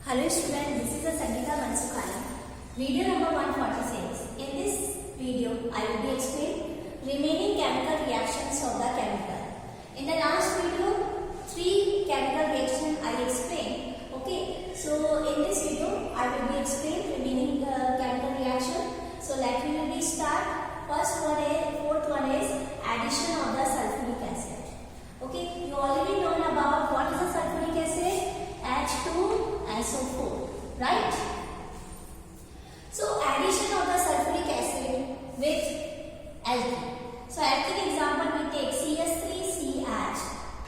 Hello students, this is Sangeeta Mansukhala. Video number 146. In this video, I will be explaining remaining chemical reactions of the chemical. In the last video, 3 chemical reactions I explained. Okay, so in this video, I will be explaining remaining chemical reaction. So let me start. Fourth one is addition of the sulfuric acid. Okay, you already know about what is the sulfuric acid. H2SO4, right? So addition of the sulfuric acid with alkene. So alkene example we take CH3CH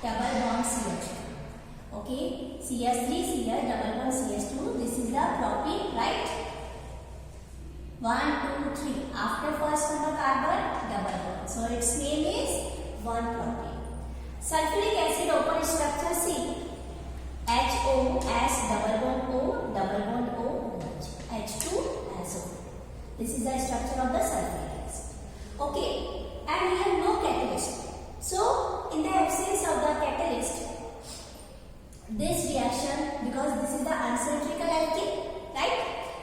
double bond CH2. Okay, CH3CH double bond CH2. This is the propene, right? 1, 2, 3. After first number carbon, double bond. So its name is 1-propene. Sulfuric acid open structure C. HOS double bond O H2SO. This is the structure of the sulfuric acid. Okay, and we have no catalyst. So in the absence of the catalyst, this reaction, because this is the unsymmetrical alkene, right?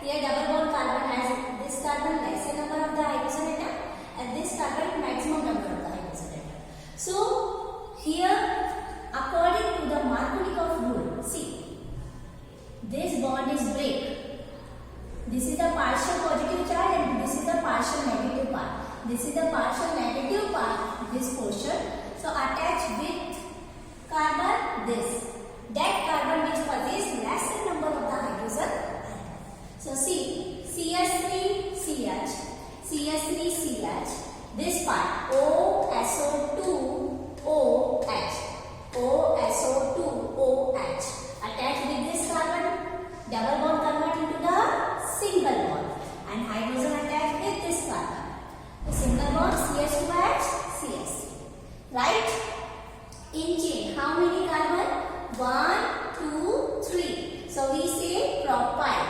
Here double bond carbon has this carbon lesser number of the hydrogen atom and this carbon maximum number of the hydrogen atom. So here, according to the Markovnikov rule, see, this bond is break. This is the partial positive charge and this is the partial negative part. This is the partial negative part, this portion. So attach with carbon this. That carbon which possesses lesser number of the hydrogen. So see, CH3CH, this part OSO2OH. OSO2OH attached with this carbon, double bond convert into the single bond and hydrogen attached with this carbon. The single bond CH2H, CH3. Right? In chain, how many carbon? 1, 2, 3. So we say propyl.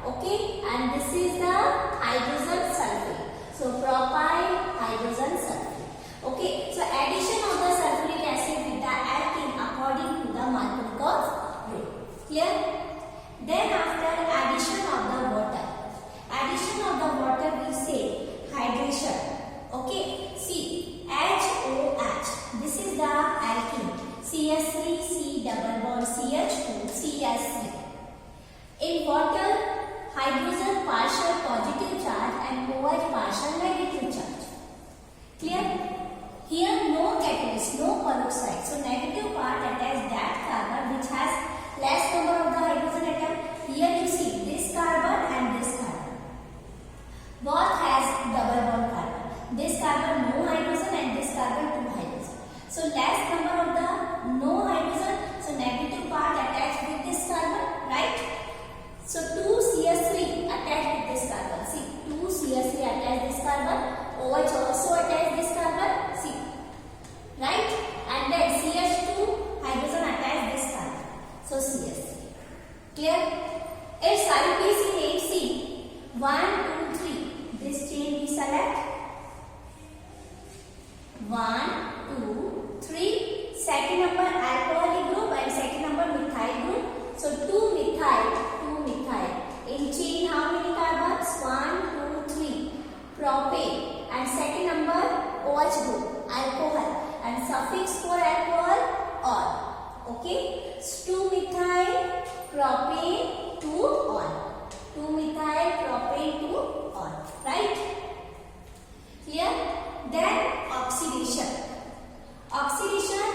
Okay? And this is the hydrogen sulfate. So propyl, hydrogen sulfate. Okay? So addition of the sulfuric acid with the alkene according to the Markovnikov rule. Clear? Then after addition of the water. Addition of the water we say hydration. Okay? See, HOH. This is the alkene. CH3C double bond CH2 CH3. In water, hydrogen partial positive charge and OH partial negative charge. Clear? Here no catalyst, no peroxide. So negative part attach that carbon which has less number of the hydrogen atom. Here you see this carbon and this carbon. Both has double bond carbon. This carbon no hydrogen and this carbon 2 hydrogen. So less number of the no hydrogen. So negative part attached with this carbon, right? So 2CH3 attached with this carbon. See, 2CH3 attached this carbon. OH also attached this carbon. See, right? And then CH2 hydrogen attached this carbon. So CH3. Clear? Its IUPAC name C. 1, 2, 3. This chain we select. 1, 2, 3. Second number alcoholic group and second number methyl group. So 2 methyl. In chain how many carbons? 1, 2, 3. Propane. And second number OH group, alcohol. And suffix for alcohol, ol. Okay? 2 methyl propane 2 ol. 2 methyl propane 2 ol. Right? Clear? Then oxidation. Oxidation.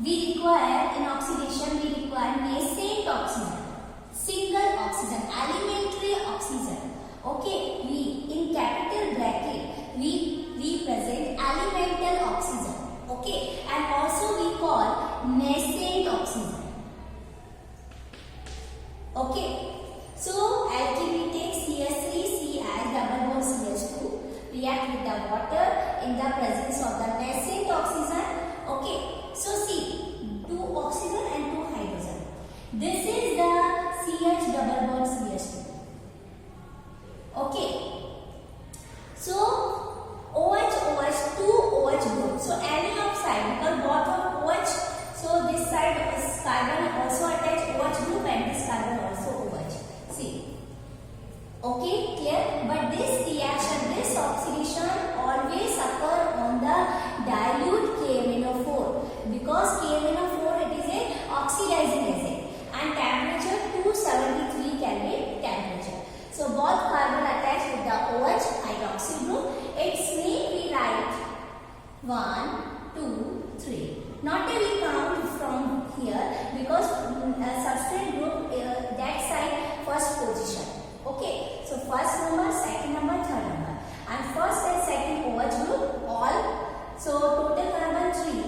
In oxidation we require nascent oxygen, single oxygen, elementary oxygen. Okay, in capital bracket we represent elemental oxygen. Okay, and also we call nascent oxygen. Okay, so alkene we take CH3CH double bond CH2 react with the water in the presence of the nascent oxygen. Okay. So see, 2 oxygen and 2 hydrogen. This is the CH double bond CH2. Okay. So OH, OH, 2 OH group. So oxidizing agent, and temperature 273 Kelvin temperature. So both carbon attached with the OH hydroxyl group. Its name we write 1, 2, 3. Not a we count from here because substrate group that side first position. Okay, so first number, second number, third number, and first and second OH group all. So total carbon 3.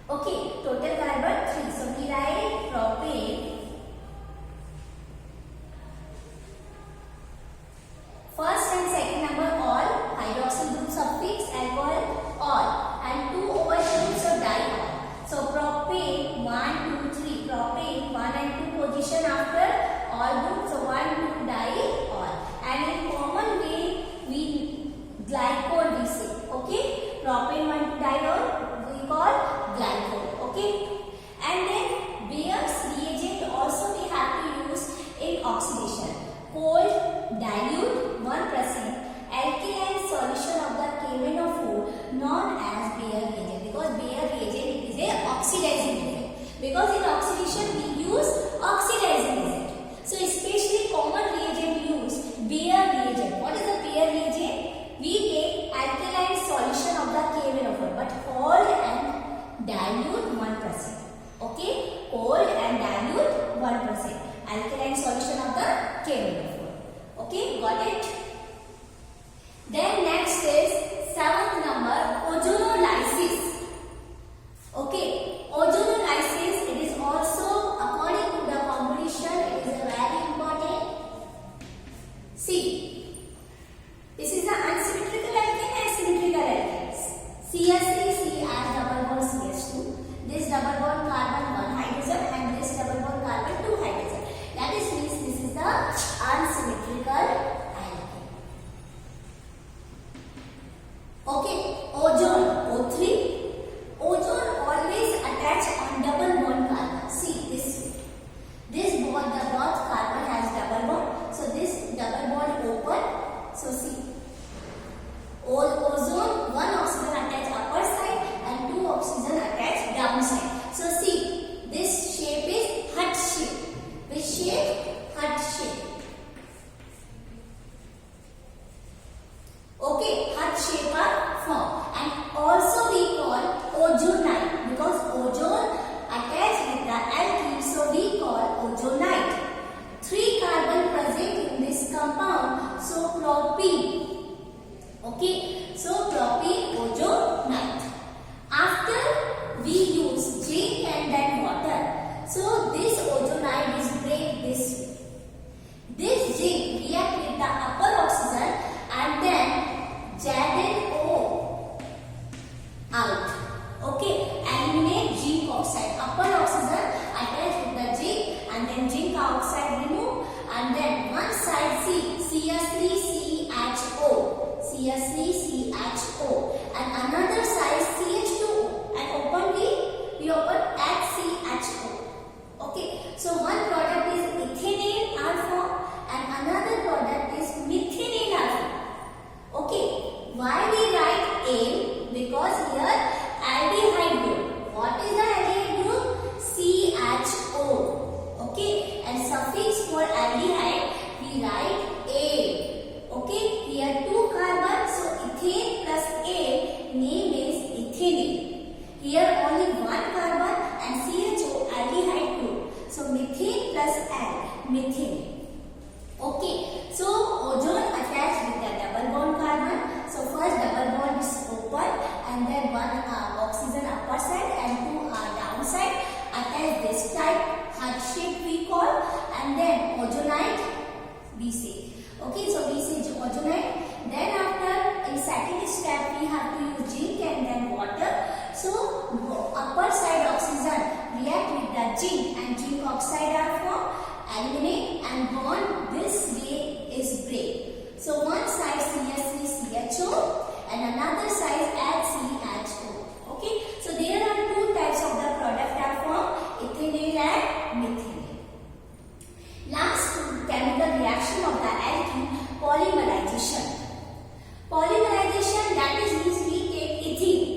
Okay, total carbon 3. So we write propane. First and second number all, hydroxyl group suffix, alcohol all, and 2 OH groups so diol. So propane 1, 2, 3. Propane 1 and 2 position after all groups. So 1, 2 diol. And in common way we glycol we say. Okay, propane 1, 2 diol we call glycol. Okay, and then Bayer's reagent also we have to use in oxidation. Cold dilute 1% alkaline solution of the KMnO4 known as Bayer reagent, because Bayer reagent is a oxidizing agent. Because in oxidation we use oxidizing agent. So especially common reagent used Bayer reagent. What is the Bayer reagent? We take alkaline solution of the KMnO4 but cold and dilute 1%. Okay, cold and dilute 1% alkaline solution of the KMnO4. Okay, got it? Then next is 7th number, ozonolysis. Okay, ozonolysis, it is also according to the competition, it is a very important. See, this is the unsymmetrical alkane and symmetrical alkanes. CH3 CH double bond CH2. This double bond carbon 1 hydrogen and this double bond carbon 2 hydrogen. That is means this is the unsymmetrical alkane. Okay, ozone O3. Ozone always attach on double bond carbon. See this bond, the both carbon has double bond. So this double bond open. So see, ozone one oxygen attached upper side and 2 oxygen attached down side. So see, this shape is heart shape. Which shape? Heart shape. Okay, heart shape are formed. And also we call ozonite because ozone attached with the alkene, so we call ozonite. 3 carbon present in this compound, so propene. Okay, so propene ozonite. After we use zinc and then water, so this ozonite is break this way. This zinc react with the upper oxygen and then ZnO out. Okay, eliminate zinc oxide. Upper oxygen attached with the zinc and then zinc oxide remove, and then one side CH3CHO, CH3CHO, and another side CH2O, and open we open HCHO. Okay, so one product is ethane alpha and another product is methane alpha. Okay, why we write A? Because here aldehyde group. What is the aldehyde group? CHO. Okay, and suffix for aldehyde we write A. Okay, here 2 carbon, so ethane plus A name is ethane. Here only 1 carbon and CHO aldehyde group. So methane plus L, methane. Okay, so ozone attached with the double bond carbon. So first double bond is open and then 1 oxygen upper side and 2 downside. Attach this type heart shape we call, and then ozonite we say. Okay, so we say ozonite. Then after in second step we have to use zinc and then water. So upper side oxygen react with the zinc and zinc oxide are formed, eliminate and bond this way is break. So one side CH3CHO and another side HCHO. Okay, so there are 2 types of the product are formed, ethanol and methanol. Last chemical reaction of the alkene, polymerization. Polymerization, that is means we take ethene.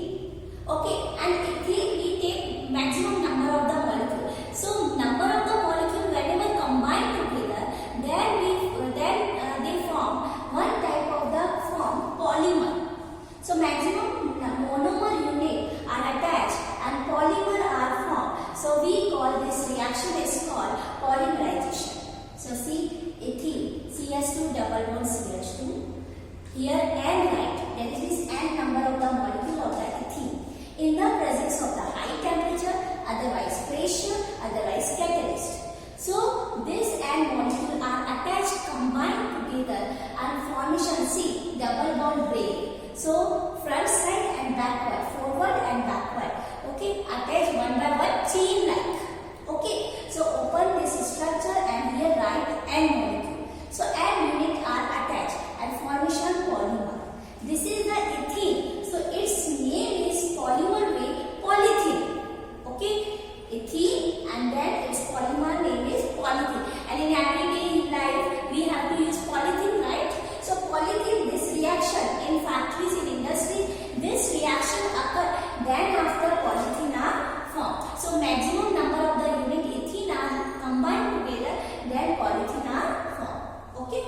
Here N, right? There is this N number of the molecule of the ethene in the presence of the high temperature, otherwise pressure, otherwise catalyst. So this N molecule are attached, combined together and formation C, double bond break. So front side and backward, forward and backward. Okay, attached one by one, chain like. Okay, so open this structure and here write N molecule. So N unit are attached and formation polymer. This is the ethene. So its name is polymer way polythene. Okay, ethene and then its polymer name is polythene. And in everyday life we have to use polythene, right? So polythene, this reaction in factories, in industry, this reaction occur. Then after polythene are formed. So maximum number of the unit ethene are combined together. Then polythene are formed. Okay.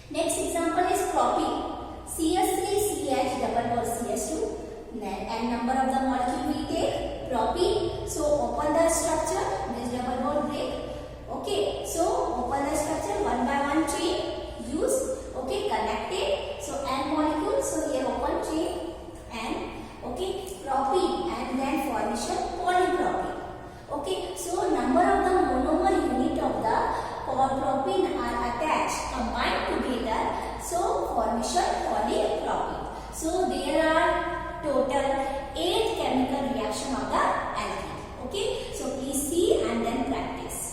Next example is propene. CH3CH double bond CH2. And number of the molecule we take propene. So open the structure. This double bond break. Okay. So open the structure one by one chain. Use. Okay. Connected. So N molecule. So here open chain. And okay. Propene. And then formation polypropene. Okay. So number of the monomer unit of the propene are attached, combined together. So formation polypropene. So there are total 8 chemical reaction of the alkene. Okay. So please see and then practice.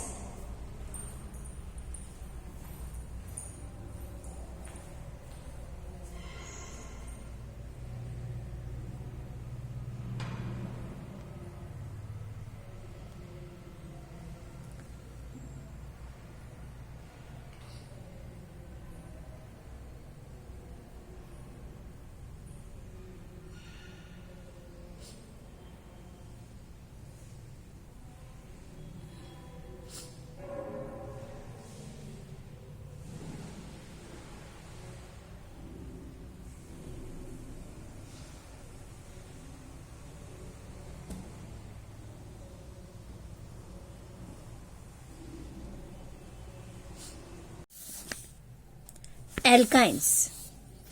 Alkynes.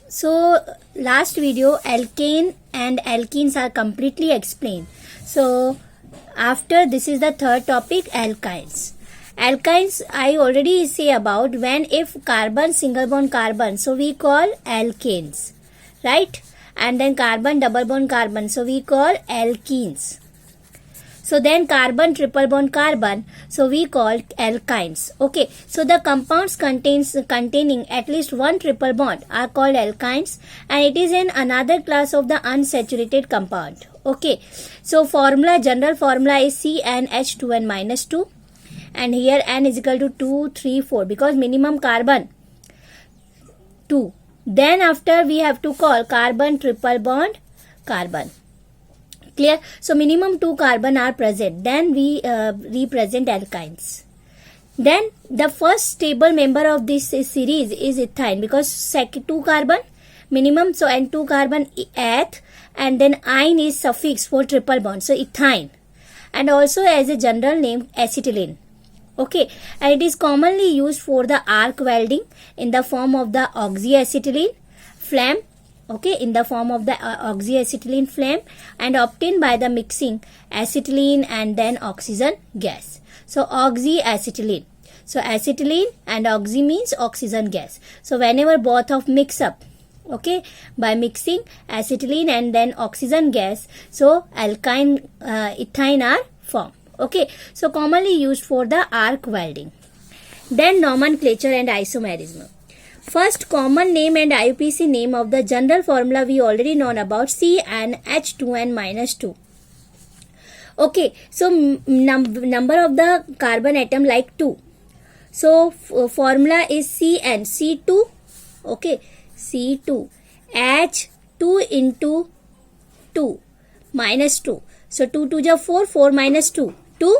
So last video alkane and alkenes are completely explained. So after this is the third topic, alkynes. Alkynes I already say about when if carbon single bond carbon, so we call alkanes, right? And then carbon double bond carbon, so we call alkenes. So then carbon triple bond carbon, so we call alkynes. Okay, so the compounds containing at least one triple bond are called alkynes, and it is in another class of the unsaturated compound. Okay, so formula, general formula is CnH2n minus 2, and here n is equal to 2, 3, 4 because minimum carbon 2. Then after we have to call carbon triple bond carbon. Clear? So minimum 2 carbon are present. Then we represent alkynes. Then the first stable member of this series is ethyne because 2 carbon minimum, so and 2 carbon eth, and then ine is suffix for triple bond, so ethyne, and also as a general name acetylene. Okay, and it is commonly used for the arc welding in the form of the oxyacetylene flame. Okay, in the form of the oxyacetylene flame, and obtained by the mixing acetylene and then oxygen gas. So oxyacetylene. So acetylene and oxy means oxygen gas. So whenever both of mix up, okay, by mixing acetylene and then oxygen gas, so alkyne ethyne are formed. Okay, so commonly used for the arc welding. Then nomenclature and isomerism. First, common name and IUPAC name of the general formula we already known about, CnH2n minus 2. Okay, so number of the carbon atom like 2. So formula is C2, okay, C2, H2 into 2 minus 2. So 2 to the 4, 4 minus 2, 2.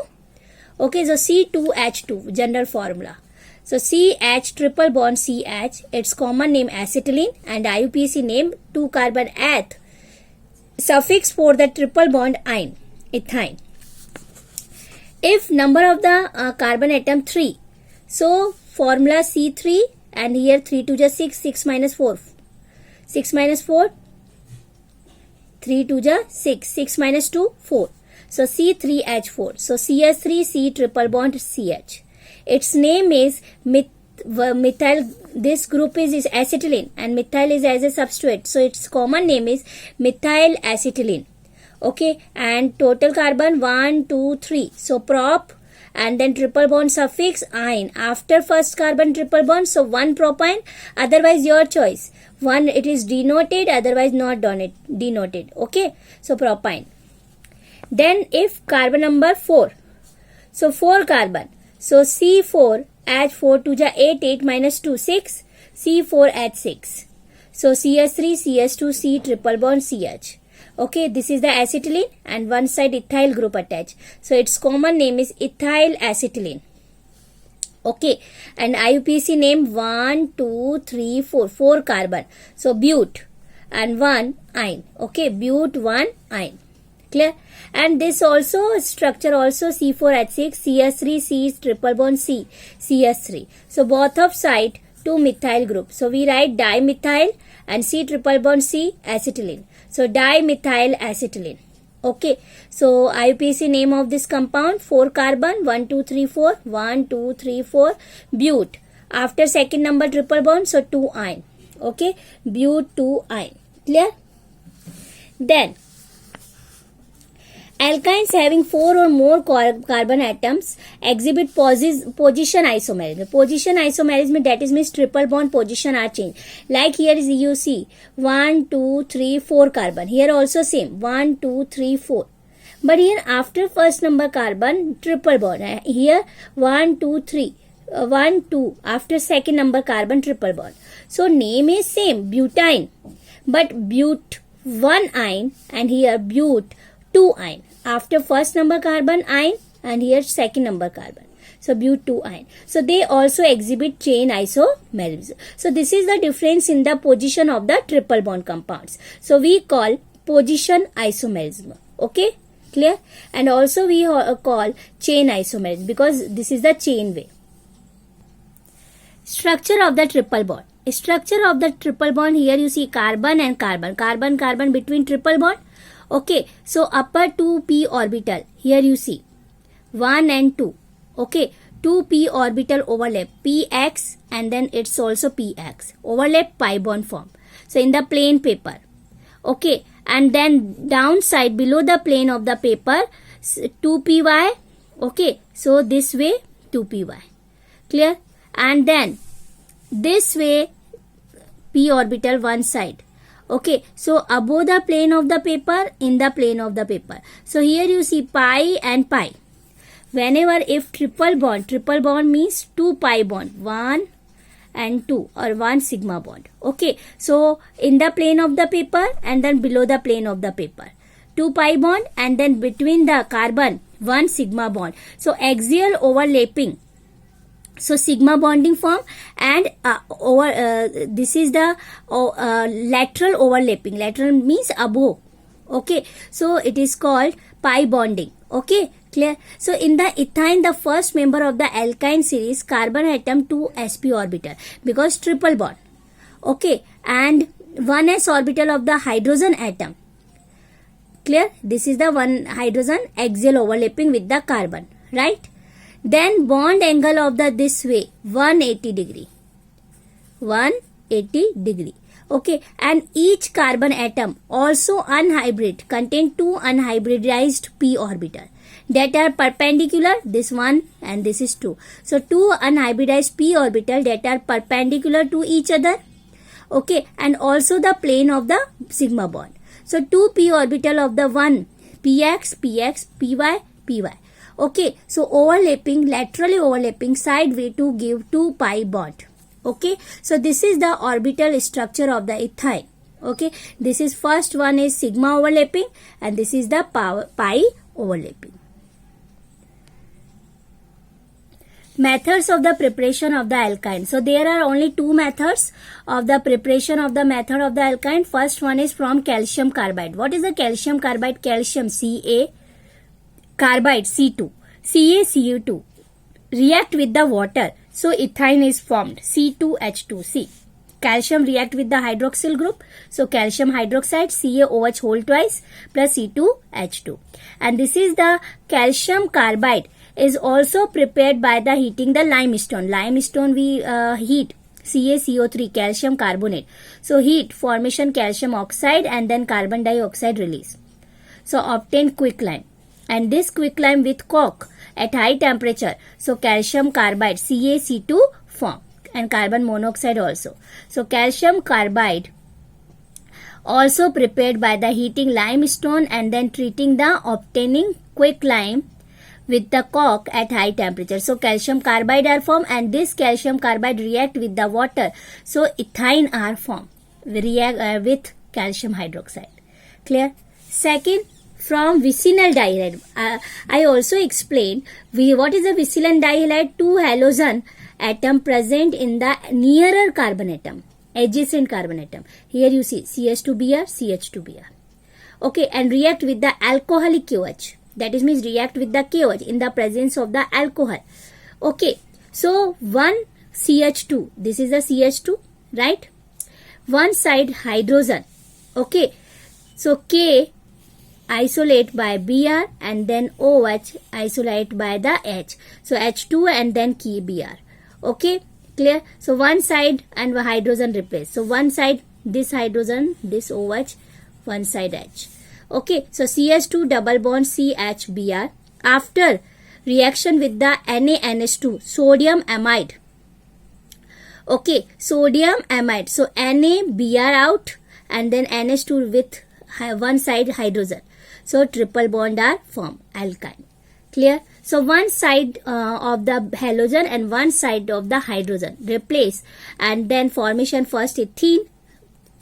Okay, so C2H2 general formula. So CH triple bond CH, its common name acetylene and IUPAC name 2 carbon eth, suffix for the triple bond ine, ethyne. If number of the carbon atom 3, so formula C3 and here 3 to the 6, 6 minus 4, 6 minus 4, 3 2 ja 6, 6 minus 2, 4. So C3H4. So CS3 C triple bond CH. Its name is methyl. This group is acetylene and methyl is as a substrate. So its common name is methyl acetylene. Okay, and total carbon 1, 2, 3. So prop and then triple bond suffix ine after first carbon triple bond. So 1 propyne, otherwise your choice. One it is denoted, otherwise not denoted. Okay, so propyne. Then if carbon number 4, so 4 carbon, so C4 H 4 2 ja 8, 8 minus 2 6, C4 H 6. So CS3 CS2 C triple bond CH. Okay, this is the acetylene and one side ethyl group attached. So its common name is ethyl acetylene. Okay, and IUPAC name 1, 2, 3, 4, 4 carbon. So bute and 1 ine. Okay, bute 1 ine. Clear? And this also structure also C4H6, CS3, C triple bond C, CS3. So both of side 2 methyl group. So we write dimethyl and C triple bond C acetylene. So dimethyl acetylene. Okay, so IUPAC name of this compound 4 carbon 1 2 3 4 1 2 3 4 bute. After second number triple bond, so 2 ine. Okay, bute 2 ine. Clear? Then alkynes having 4 or more carbon atoms exhibit position isomerism. Position isomerism, that is means triple bond position are changed. Like here is you see 1, 2, 3, 4 carbon. Here also same 1, 2, 3, 4. But here after first number carbon triple bond. Here 1, 2, 3. 1, 2. After second number carbon triple bond. So name is same butane. But bute 1 ine and here bute 2 ine. After first number carbon ine and here second number carbon. So bute 2 ine. So they also exhibit chain isomerism. So this is the difference in the position of the triple bond compounds. So we call position isomerism. Okay, clear? And also we call chain isomerism because this is the chain way. Structure of the triple bond. Structure of the triple bond, here you see carbon and carbon. Carbon, carbon between triple bond. Okay, so upper 2p orbital, here you see 1 and 2. Okay, 2p orbital overlap, px and then it's also px. Overlap pi bond form. So in the plane paper. Okay, and then downside below the plane of the paper 2py. Okay, so this way 2py. Clear? And then this way p orbital one side. Okay, so above the plane of the paper, in the plane of the paper. So here you see pi and pi. Whenever if triple bond means 2 pi bond, 1 and 2 or 1 sigma bond. Okay, so in the plane of the paper and then below the plane of the paper. 2 pi bond and then between the carbon 1 sigma bond. So axial overlapping. So sigma bonding form and this is the lateral overlapping. Lateral means above. Okay, so it is called pi bonding. Okay, clear? So in the ethine, the first member of the alkyne series, carbon atom 2 sp orbital because triple bond. Okay, and 1s orbital of the hydrogen atom. Clear? This is the one hydrogen axial overlapping with the carbon, right? Then bond angle of the this way 180 degree. 180 degree. Okay, and each carbon atom also unhybrid contain 2 unhybridized p orbital that are perpendicular, this one and this is 2. So 2 unhybridized p orbital that are perpendicular to each other. Okay, and also the plane of the sigma bond. So 2 p orbital of the one px, px, py, py. Okay, so overlapping, laterally overlapping side way to give 2 pi bond. Okay, so this is the orbital structure of the ethyne. Okay, this is first one is sigma overlapping and this is the pi overlapping. Methods of the preparation of the alkyne. So there are only 2 methods of the preparation of the method of the alkyne. First one is from calcium carbide. What is the calcium carbide? Calcium Ca, carbide C2, CaCu2 react with the water, so ethyne is formed C2H2C. calcium react with the hydroxyl group. So calcium hydroxide CaOH whole twice plus C2H2. And this is the calcium carbide is also prepared by the heating the limestone. Limestone we heat CaCO3 calcium carbonate. So heat formation calcium oxide and then carbon dioxide release. So obtain quicklime. And this quicklime with coke at high temperature. So calcium carbide CaC2 form and carbon monoxide also. So calcium carbide also prepared by the heating limestone and then treating the obtaining quicklime with the coke at high temperature. So calcium carbide are formed and this calcium carbide react with the water. So ethyne are formed react with calcium hydroxide. Clear? Second, from vicinal dihalide. I also explained what is a vicinal dihalide. Two halogen atom present in the nearer carbon atom, adjacent carbon atom. Here you see CH2Br, CH2Br. Okay, and react with the alcoholic KOH. That is means react with the KOH in the presence of the alcohol. Okay, so one CH2. This is the CH2, right? One side hydrogen. Okay, so K isolate by Br and then OH isolate by the H. So H2 and then key Br. Okay, clear? So one side and hydrogen replace. So one side this hydrogen, this OH, one side H. Okay, so CH2 double bond CHBr. After reaction with the NaNH2, sodium amide. Okay, sodium amide. So NaBr out and then NH2 with one side hydrogen. So triple bond are formed, alkyne. Clear? So one side of the halogen and one side of the hydrogen replace and then formation first ethene,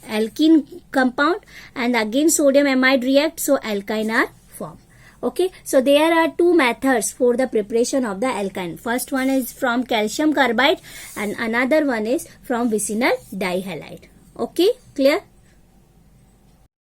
alkene compound and again sodium amide react, so alkyne are formed. Okay, so there are two methods for the preparation of the alkyne. First one is from calcium carbide and another one is from vicinal dihalide. Okay, clear?